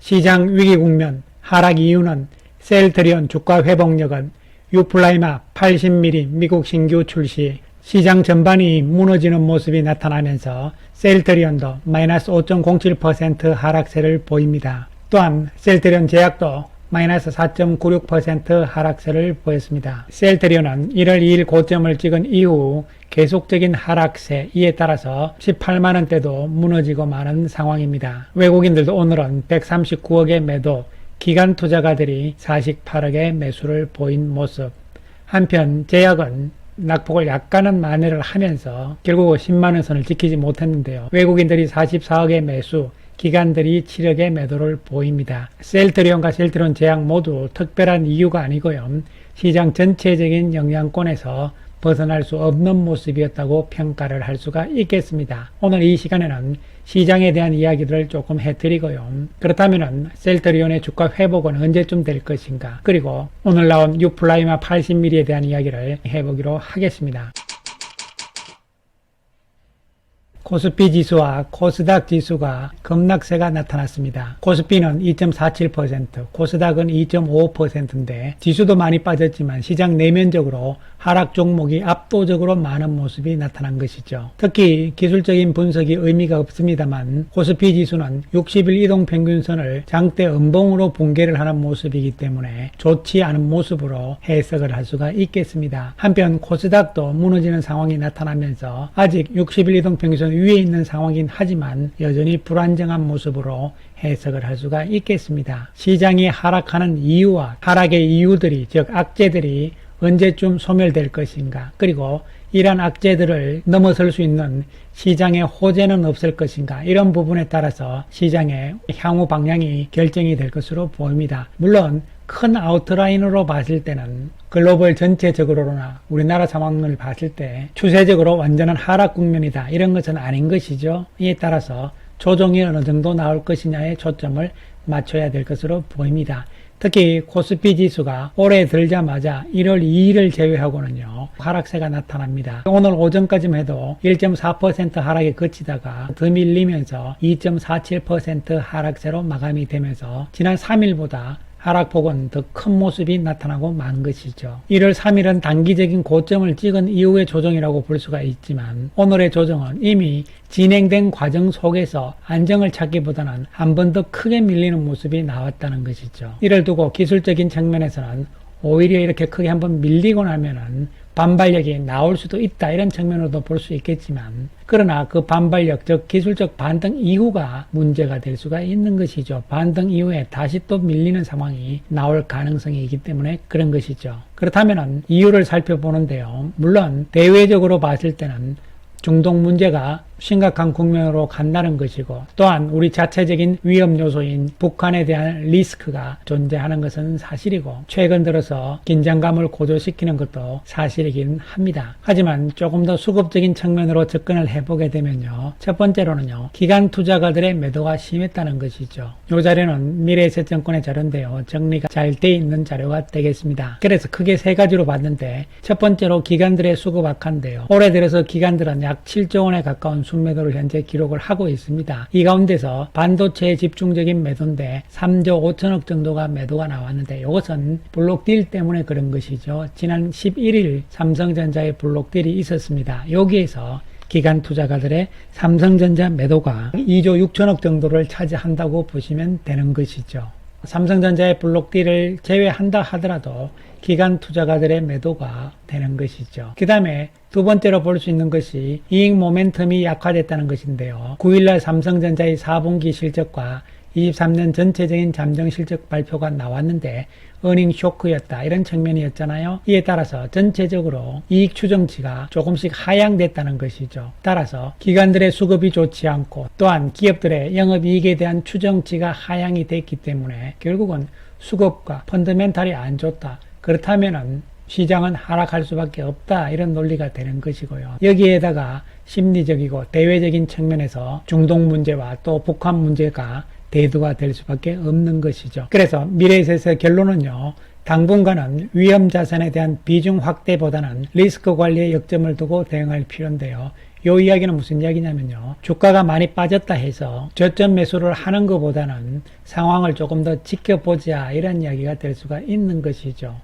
시장 위기 국면 하락 이유는 셀트리온 주가 회복력은 유플라이마 80mm 미국 신규 출시, 시장 전반이 무너지는 모습이 나타나면서 셀트리온도 마이너스 5.07% 하락세를 보입니다. 또한 셀트리온 제약도 마이너스 4.96% 하락세를 보였습니다. 셀트리온은 1월 2일 고점을 찍은 이후 계속적인 하락세, 이에 따라서 18만원대도 무너지고 마는 상황입니다. 외국인들도 오늘은 139억의 매도, 기관 투자가들이 48억의 매수를 보인 모습. 한편 제약은 낙폭을 약간은 만회를 하면서 결국 10만원 선을 지키지 못했는데요. 외국인들이 44억의 매수, 기관들이 7억의 매도를 보입니다. 셀트리온과 셀트리온 제약 모두 특별한 이유가 아니고요. 시장 전체적인 영향권에서 벗어날 수 없는 모습이었다고 평가를 할 수가 있겠습니다. 오늘 이 시간에는 시장에 대한 이야기들을 조금 해드리고요. 그렇다면 셀트리온의 주가 회복은 언제쯤 될 것인가, 그리고 오늘 나온 유플라이마 80mm에 대한 이야기를 해보기로 하겠습니다. 코스피 지수와 코스닥 지수가 급락세가 나타났습니다. 코스피는 2.47%, 코스닥은 2.55%인데 지수도 많이 빠졌지만 시장 내면적으로 하락 종목이 압도적으로 많은 모습이 나타난 것이죠. 특히 기술적인 분석이 의미가 없습니다만 코스피 지수는 60일 이동평균선을 장대 음봉으로 붕괴를 하는 모습이기 때문에 좋지 않은 모습으로 해석을 할 수가 있겠습니다. 한편 코스닥도 무너지는 상황이 나타나면서 아직 60일 이동평균선 위에 있는 상황이긴 하지만 여전히 불안정한 모습으로 해석을 할 수가 있겠습니다. 시장이 하락하는 이유와 하락의 이유들이, 즉 악재들이 언제쯤 소멸될 것인가, 그리고 이러한 악재들을 넘어설 수 있는 시장의 호재는 없을 것인가, 이런 부분에 따라서 시장의 향후 방향이 결정이 될 것으로 보입니다. 물론 큰 아웃라인으로 봤을 때는 글로벌 전체적으로나 우리나라 상황을 봤을 때 추세적으로 완전한 하락 국면이다, 이런 것은 아닌 것이죠. 이에 따라서 조정이 어느 정도 나올 것이냐에 초점을 맞춰야 될 것으로 보입니다. 특히 코스피 지수가 올해 들자마자 1월 2일을 제외하고는요, 하락세가 나타납니다. 오늘 오전까지만 해도 1.4% 하락에 그치다가 더 밀리면서 2.47% 하락세로 마감이 되면서 지난 3일보다 하락폭은 더 큰 모습이 나타나고 만 것이죠. 1월 3일은 단기적인 고점을 찍은 이후의 조정이라고 볼 수가 있지만 오늘의 조정은 이미 진행된 과정 속에서 안정을 찾기보다는 한 번 더 크게 밀리는 모습이 나왔다는 것이죠. 이를 두고 기술적인 측면에서는 오히려 이렇게 크게 한번 밀리고 나면은 반발력이 나올 수도 있다, 이런 측면으로도 볼 수 있겠지만, 그러나 그 반발력, 즉 기술적 반등 이후가 문제가 될 수가 있는 것이죠. 반등 이후에 다시 또 밀리는 상황이 나올 가능성이 있기 때문에 그런 것이죠. 그렇다면 이유를 살펴보는데요, 물론 대외적으로 봤을 때는 중동 문제가 심각한 국면으로 간다는 것이고, 또한 우리 자체적인 위험 요소인 북한에 대한 리스크가 존재하는 것은 사실이고, 최근 들어서 긴장감을 고조시키는 것도 사실이긴 합니다. 하지만 조금 더 수급적인 측면으로 접근을 해보게 되면요, 첫 번째로는요, 기관 투자가들의 매도가 심했다는 것이죠. 이 자료는 미래에셋증권의 자료인데요, 정리가 잘 돼 있는 자료가 되겠습니다. 그래서 크게 세 가지로 봤는데, 첫 번째로 기관들의 수급 악화인데요, 올해 들어서 기관들은 약 7조 원에 가까운 순매도를 현재 기록을 하고 있습니다. 이 가운데서 반도체에 집중적인 매도인데 3조 5천억 정도가 매도가 나왔는데, 이것은 블록딜 때문에 그런 것이죠. 지난 11일 삼성전자의 블록딜이 있었습니다. 여기에서 기관 투자가들의 삼성전자 매도가 2조 6천억 정도를 차지한다고 보시면 되는 것이죠. 삼성전자의 블록딜을 제외한다 하더라도 기관 투자가들의 매도가 되는 것이죠. 그 다음에 두 번째로 볼 수 있는 것이 이익 모멘텀이 약화됐다는 것인데요. 9일날 삼성전자의 4분기 실적과 23년 전체적인 잠정 실적 발표가 나왔는데 어닝 쇼크였다, 이런 측면이었잖아요. 이에 따라서 전체적으로 이익 추정치가 조금씩 하향됐다는 것이죠. 따라서 기관들의 수급이 좋지 않고 또한 기업들의 영업이익에 대한 추정치가 하향이 됐기 때문에 결국은 수급과 펀더멘탈이 안 좋다, 그렇다면은 시장은 하락할 수밖에 없다, 이런 논리가 되는 것이고요. 여기에다가 심리적이고 대외적인 측면에서 중동 문제와 또 북한 문제가 대두가 될 수밖에 없는 것이죠. 그래서 미래에셋의 결론은요, 당분간은 위험 자산에 대한 비중 확대보다는 리스크 관리에 역점을 두고 대응할 필요인데요, 이 이야기는 무슨 이야기냐면요. 주가가 많이 빠졌다 해서 저점 매수를 하는 것보다는 상황을 조금 더 지켜보자 이런 이야기가 될 수가 있는 것이죠.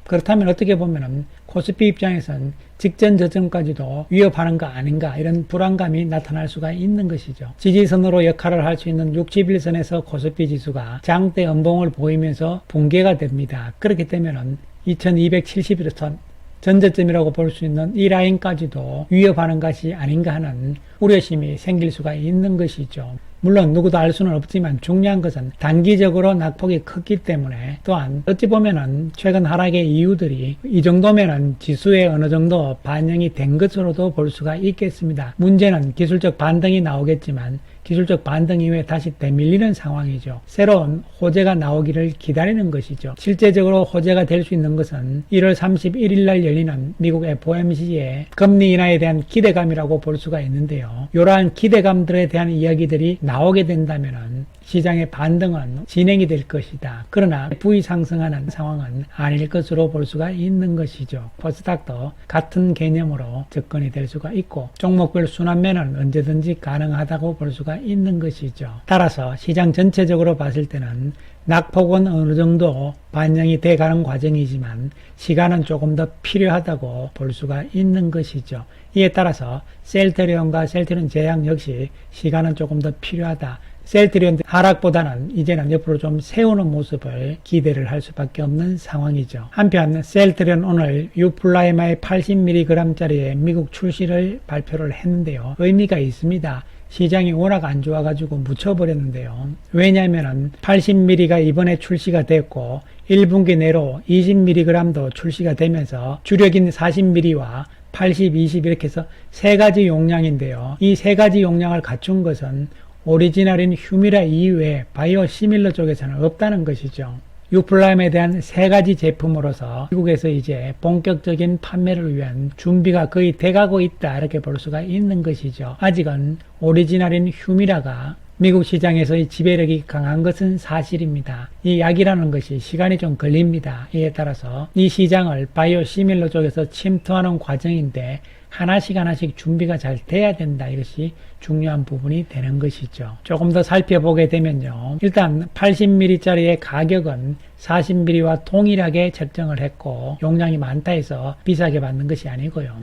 그렇다면 어떻게 보면은 코스피 입장에선 직전 저점까지도 위협하는 거 아닌가 이런 불안감이 나타날 수가 있는 것이죠. 지지선으로 역할을 할 수 있는 61선에서 코스피 지수가 장대 음봉을 보이면서 붕괴가 됩니다. 그렇게 되면은 2271선 전저점이라고 볼 수 있는 이 라인까지도 위협하는 것이 아닌가 하는 우려심이 생길 수가 있는 것이죠. 물론 누구도 알 수는 없지만 중요한 것은 단기적으로 낙폭이 컸기 때문에 또한 어찌 보면은 최근 하락의 이유들이 이 정도면은 지수에 어느 정도 반영이 된 것으로도 볼 수가 있겠습니다. 문제는 기술적 반등이 나오겠지만 기술적 반등 이후에 다시 되밀리는 상황이죠. 새로운 호재가 나오기를 기다리는 것이죠. 실제적으로 호재가 될 수 있는 것은 1월 31일 날 열리는 미국 FOMC의 금리 인하에 대한 기대감이라고 볼 수가 있는데요. 이러한 기대감들에 대한 이야기들이 나오게 된다면은 시장의 반등은 진행이 될 것이다. 그러나 부위 상승하는 상황은 아닐 것으로 볼 수가 있는 것이죠. 코스닥도 같은 개념으로 접근이 될 수가 있고 종목별 순환매는 언제든지 가능하다고 볼 수가 있는 것이죠. 따라서 시장 전체적으로 봤을 때는 낙폭은 어느 정도 반영이 돼가는 과정이지만 시간은 조금 더 필요하다고 볼 수가 있는 것이죠. 이에 따라서 셀트리온과 셀트리온 제약 역시 시간은 조금 더 필요하다. 셀트리온 하락보다는 이제는 옆으로 좀 세우는 모습을 기대를 할 수밖에 없는 상황이죠. 한편 셀트리온 오늘 유플라이마의 80mg짜리의 미국 출시를 발표를 했는데요. 의미가 있습니다. 시장이 워낙 안 좋아가지고 묻혀버렸는데요. 왜냐하면 80mg가 이번에 출시가 됐고 1분기 내로 20mg도 출시가 되면서 주력인 40mg와 80, 20 이렇게 해서 세 가지 용량인데요. 이 세 가지 용량을 갖춘 것은 오리지널인 휴미라 이외에 바이오 시밀러 쪽에서는 없다는 것이죠. 유플라임에 대한 세 가지 제품으로서 미국에서 이제 본격적인 판매를 위한 준비가 거의 돼가고 있다 이렇게 볼 수가 있는 것이죠. 아직은 오리지널인 휴미라가 미국 시장에서의 지배력이 강한 것은 사실입니다. 이 약이라는 것이 시간이 좀 걸립니다. 이에 따라서 이 시장을 바이오 시밀러 쪽에서 침투하는 과정인데 하나씩 준비가 잘 돼야 된다. 이것이 중요한 부분이 되는 것이죠. 조금 더 살펴보게 되면요. 일단 80ml짜리의 가격은 40ml와 동일하게 책정을 했고 용량이 많다 해서 비싸게 받는 것이 아니고요.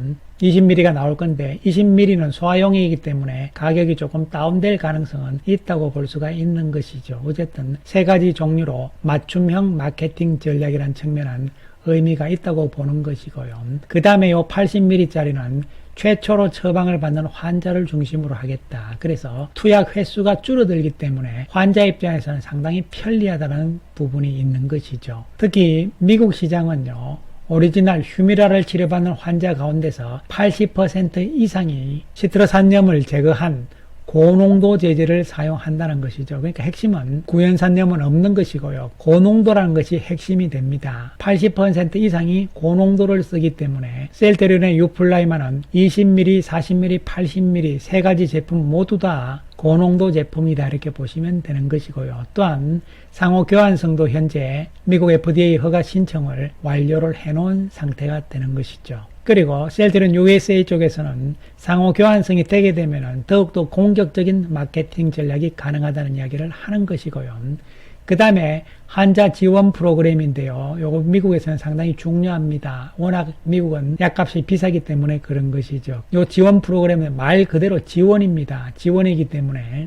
20ml가 나올 건데 20ml는 소화용이기 때문에 가격이 조금 다운될 가능성은 있다고 볼 수가 있는 것이죠. 어쨌든 세 가지 종류로 맞춤형 마케팅 전략이라는 측면은 의미가 있다고 보는 것이고요. 그 다음에 이 80ml짜리는 최초로 처방을 받는 환자를 중심으로 하겠다. 그래서 투약 횟수가 줄어들기 때문에 환자 입장에서는 상당히 편리하다는 부분이 있는 것이죠. 특히 미국 시장은요. 오리지널 휴미라를 치료받는 환자 가운데서 80% 이상이 시트러산염을 제거한 고농도 제제를 사용한다는 것이죠. 그러니까 핵심은 구연산염은 없는 것이고요. 고농도라는 것이 핵심이 됩니다. 80% 이상이 고농도를 쓰기 때문에 셀트리온의 유플라이마는 20ml, 40ml, 80ml 세 가지 제품 모두 다 고농도 제품이다 이렇게 보시면 되는 것이고요. 또한 상호 교환성도 현재 미국 FDA 허가 신청을 완료를 해놓은 상태가 되는 것이죠. 그리고 셀트리온 USA 쪽에서는 상호 교환성이 되게 되면 더욱더 공격적인 마케팅 전략이 가능하다는 이야기를 하는 것이고요. 그 다음에 환자 지원 프로그램인데요. 요거 미국에서는 상당히 중요합니다. 워낙 미국은 약값이 비싸기 때문에 그런 것이죠. 요 지원 프로그램은 말 그대로 지원입니다. 지원이기 때문에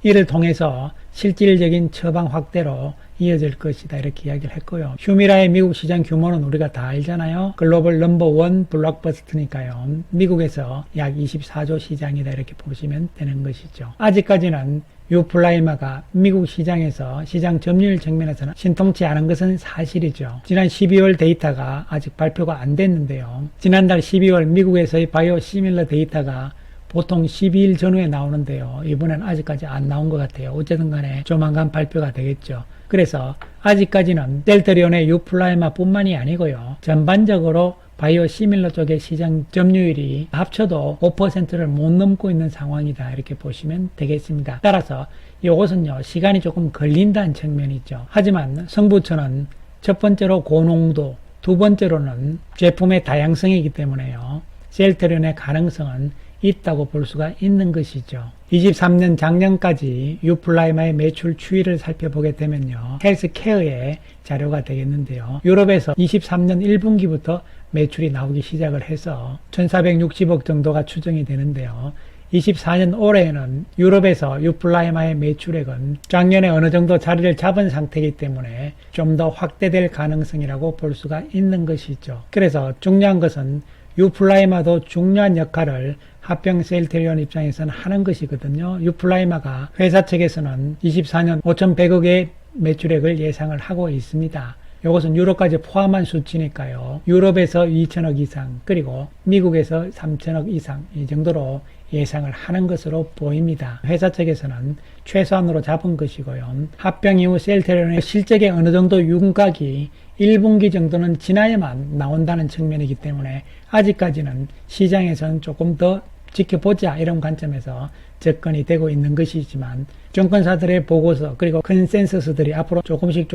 이를 통해서 실질적인 처방 확대로 이어질 것이다 이렇게 이야기를 했고요. 휴미라의 미국 시장 규모는 우리가 다 알잖아요. 글로벌 넘버1 블록버스터니까요. 미국에서 약 24조 시장이다 이렇게 보시면 되는 것이죠. 아직까지는 유플라이마가 미국 시장에서 시장 점유율 측면에서는 신통치 않은 것은 사실이죠. 지난 12월 데이터가 아직 발표가 안 됐는데요. 지난달 12월 미국에서의 바이오 시밀러 데이터가 보통 12일 전후에 나오는데요. 이번엔 아직까지 안 나온 것 같아요. 어쨌든 간에 조만간 발표가 되겠죠. 그래서 아직까지는 셀트리온의 유플라이마 뿐만이 아니고요. 전반적으로 바이오 시밀러 쪽의 시장 점유율이 합쳐도 5%를 못 넘고 있는 상황이다 이렇게 보시면 되겠습니다. 따라서 이것은요 시간이 조금 걸린다는 측면이죠. 하지만 성부처는 첫 번째로 고농도, 두 번째로는 제품의 다양성이기 때문에요. 셀트리온의 가능성은 있다고 볼 수가 있는 것이죠. 23년 작년까지 유플라이마의 매출 추이를 살펴보게 되면요. 헬스케어의 자료가 되겠는데요. 유럽에서 23년 1분기부터 매출이 나오기 시작을 해서 1460억 정도가 추정이 되는데요. 24년 올해에는 유럽에서 유플라이마의 매출액은 작년에 어느 정도 자리를 잡은 상태이기 때문에 좀 더 확대될 가능성이라고 볼 수가 있는 것이죠. 그래서 중요한 것은 유플라이마도 중요한 역할을 합병 셀트리온 입장에서는 하는 것이거든요. 유플라이마가 회사 측에서는 24년 5,100억의 매출액을 예상을 하고 있습니다. 이것은 유럽까지 포함한 수치니까요. 유럽에서 2천억 이상, 그리고 미국에서 3천억 이상 이 정도로 예상을 하는 것으로 보입니다. 회사 측에서는 최소한으로 잡은 것이고요. 합병 이후 셀트리온의 실적에 어느 정도 윤곽이 1분기 정도는 지나야만 나온다는 측면이기 때문에 아직까지는 시장에서는 조금 더 지켜보자 이런 관점에서 접근이 되고 있는 것이지만 증권사들의 보고서 그리고 컨센서스들이 앞으로 조금씩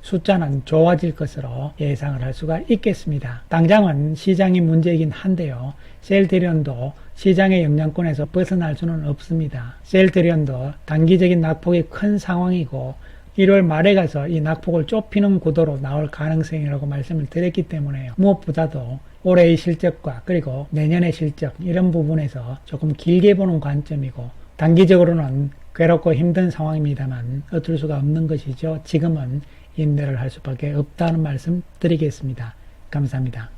숫자는 좋아질 것으로 예상을 할 수가 있겠습니다. 당장은 시장이 문제이긴 한데요. 셀트리온도 시장의 영향권에서 벗어날 수는 없습니다. 셀트리온도 단기적인 낙폭이 큰 상황이고 1월 말에 가서 이 낙폭을 좁히는 구도로 나올 가능성이라고 말씀을 드렸기 때문에 무엇보다도 올해의 실적과 그리고 내년의 실적 이런 부분에서 조금 길게 보는 관점이고 단기적으로는 괴롭고 힘든 상황입니다만 어쩔 수가 없는 것이죠. 지금은 인내를 할 수밖에 없다는 말씀 드리겠습니다. 감사합니다.